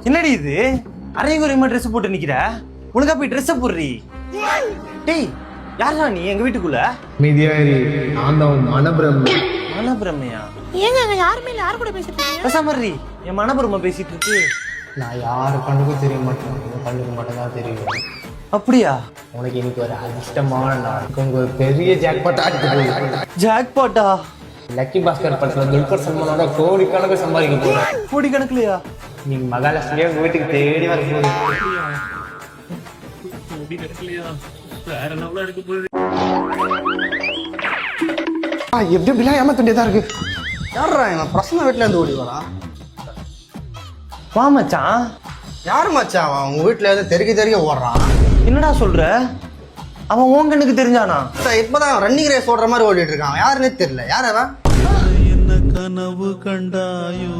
என்னடி இது அரைகுறையமா ட்ரெஸ் போட்டு நிக்கிற? உனக்கா போய் ட்ரெஸ் போடுறி. டேய் யாரா நீ எங்க வீட்டுக்குள்ள? மீதியாரி நான் தான் மனபிரம்ம. மனபிரமையா? ஏங்க அங்க யாருமே இல்ல, யாரு கூட பேசிட்டு இருக்கீங்க? பேசாமறி என் மனபிரம பேசிட்டு இருக்கு. நான் யாரு கண்ணுக்கும் தெரிய மாட்டேன், உன் கண்ணுக்கு மட்டும் தான் தெரியும். அப்படியா? உனக்கு இன்னைக்கு ஒரு அதிர்ஷ்டமான நாள். உனக்கு ஒரு பெரிய ஜாக்பாட் ஆடிட்டு ஜாக்பாட்டா? லக்கி பாஸ்கர் படத்துல துல்கர் சல்மானோட கோடிக்கணக்கு சம்பாதிக்க போறேன். கோடி கணக்குலையா? நீங்க மகாலட்சுமியா உங்க வீட்டுக்கு தேடி வர போகுது. எப்படி எப்படிலாம் ஏமாத்தண்டியதா இருக்கு. யாரா இவன் பிரசன்ன வீட்டுல இருந்து ஓடி வரான்? வா மச்சான். யாரு மச்சான் அவன்? உங்க வீட்டுல இருந்து தெருக்க ஓடுறான். என்னடா சொல்ற? அவன் உன் கண்ணுக்கு தெரிஞ்சானா? இப்பதான் ரன்னிங் ரேஸ் ஓடுற மாதிரி ஓடிட்டு இருக்கான். யாருன்னே தெரியல. யார் அவன்? என்ன கனவு கண்டாயோ